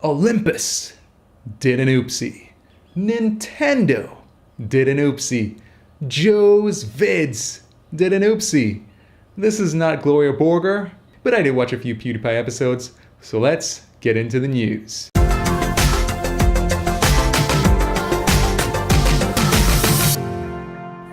Olympus did an oopsie. Nintendo did an oopsie. Joe's Vids did an oopsie. This is not Gloria Borger, but I did watch a few PewDiePie episodes, so let's get into the news.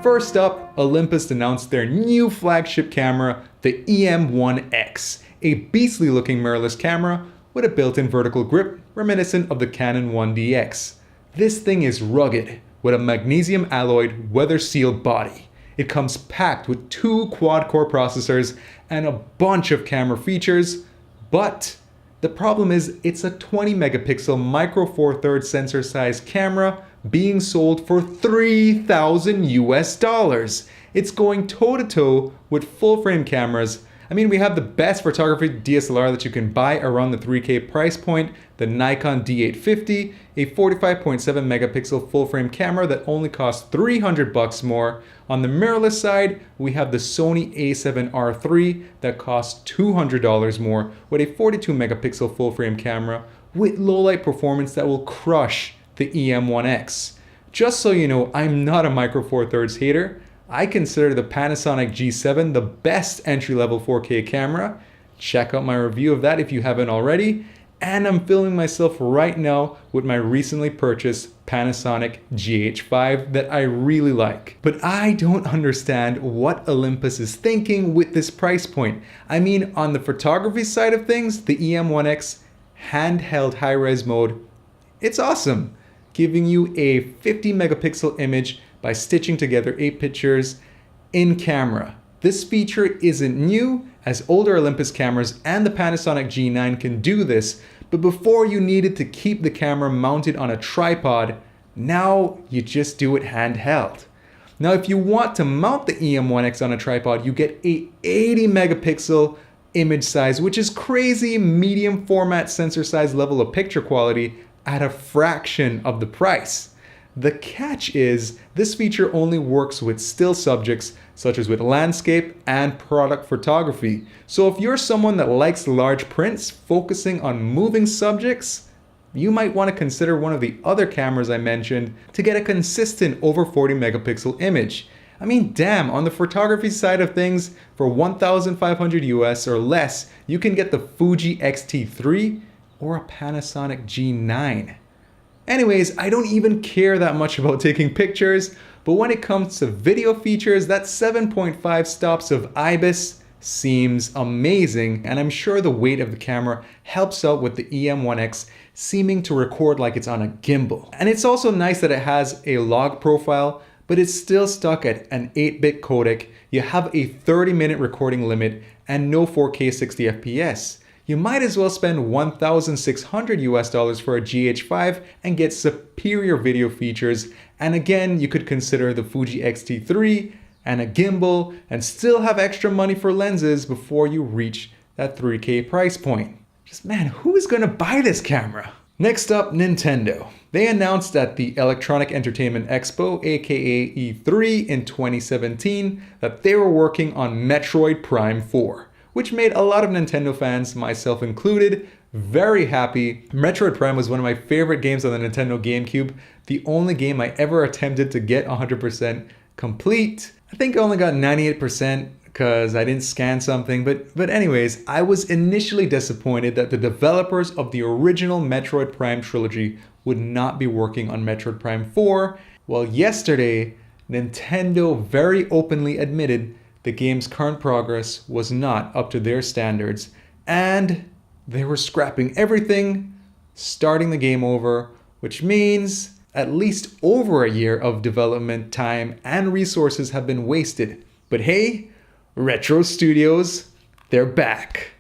First up, Olympus announced their new flagship camera, the E-M1X, a beastly looking mirrorless camera with a built-in vertical grip reminiscent of the Canon 1DX. This thing is rugged, with a magnesium alloyed weather-sealed body. It comes packed with 2 quad-core processors and a bunch of camera features, but the problem is it's a 20 megapixel micro four thirds sensor sized camera being sold for $3,000 US. It's going toe-to-toe with full-frame cameras. I mean, we have the best photography DSLR that you can buy around the 3K price point, the Nikon D850, a 45.7 megapixel full-frame camera that only costs $300 more. On the mirrorless side, we have the Sony a7R III that costs $200 more with a 42 megapixel full-frame camera with low-light performance that will crush the E-M1X. Just so you know, I'm not a micro four thirds hater. I consider the Panasonic G7 the best entry-level 4K camera. Check out my review of that if you haven't already. And I'm filming myself right now with my recently purchased Panasonic GH5 that I really like. But I don't understand what Olympus is thinking with this price point. I mean, on the photography side of things, the E-M1X handheld high-res mode, it's awesome, giving you a 50 megapixel image by stitching together 8 pictures in camera. This feature isn't new, as older Olympus cameras and the Panasonic G9 can do this, but before you needed to keep the camera mounted on a tripod, now you just do it handheld. Now if you want to mount the E-M1X on a tripod, you get a 80 megapixel image size, which is crazy medium format sensor size level of picture quality at a fraction of the price. The catch is, this feature only works with still subjects, such as with landscape and product photography. So if you're someone that likes large prints, focusing on moving subjects, you might want to consider one of the other cameras I mentioned to get a consistent over 40 megapixel image. I mean, damn, on the photography side of things, for $1,500 US or less, you can get the Fuji X-T3 or a Panasonic G9. Anyways, I don't even care that much about taking pictures, but when it comes to video features, that 7.5 stops of IBIS seems amazing, and I'm sure the weight of the camera helps out with the E-M1X seeming to record like it's on a gimbal. And it's also nice that it has a log profile, but it's still stuck at an 8-bit codec. You have a 30-minute recording limit and no 4K 60 FPS. You might as well spend $1,600 US for a GH5 and get superior video features. And again, you could consider the Fuji X-T3 and a gimbal and still have extra money for lenses before you reach that 3K price point. Just man, who is gonna buy this camera? Next up, Nintendo. They announced at the Electronic Entertainment Expo, aka E3 in 2017, that they were working on Metroid Prime 4. Which made a lot of Nintendo fans, myself included, very happy. Metroid Prime was one of my favorite games on the Nintendo GameCube, the only game I ever attempted to get 100% complete. I think I only got 98% because I didn't scan something, but anyways, I was initially disappointed that the developers of the original Metroid Prime trilogy would not be working on Metroid Prime 4. Well, yesterday, Nintendo very openly admitted the game's current progress was not up to their standards, and they were scrapping everything, starting the game over, which means at least over a year of development time and resources have been wasted. But hey, Retro Studios, they're back.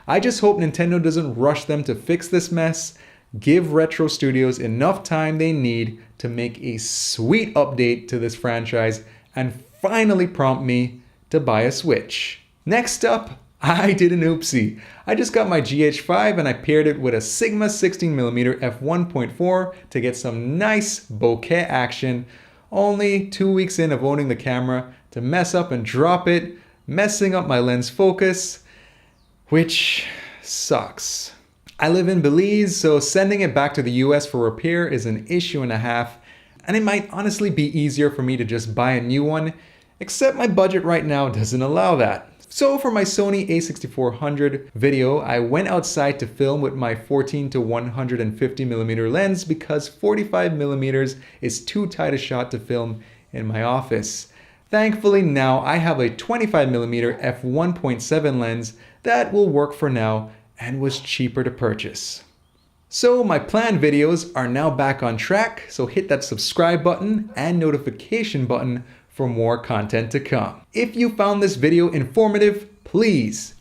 I just hope Nintendo doesn't rush them to fix this mess. Give Retro Studios enough time they need to make a sweet update to this franchise and finally prompt me to buy a Switch. Next up, I did an oopsie. I just got my GH5 and I paired it with a Sigma 16mm f1.4 to get some nice bokeh action. Only 2 weeks in of owning the camera to mess up and drop it, messing up my lens focus, which sucks. I live in Belize, so sending it back to the US for repair is an issue and a half, and it might honestly be easier for me to just buy a new one, except my budget right now doesn't allow that. So for my Sony a6400 video, I went outside to film with my 14 to 150mm lens because 45mm is too tight a shot to film in my office. Thankfully now I have a 25mm f1.7 lens that will work for now and was cheaper to purchase. So my planned videos are now back on track, so hit that subscribe button and notification button for more content to come. If you found this video informative, please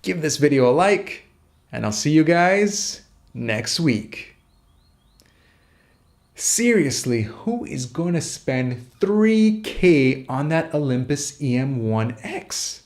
give this video a like, and I'll see you guys next week. Seriously, who is going to spend $3K on that Olympus E-M1X?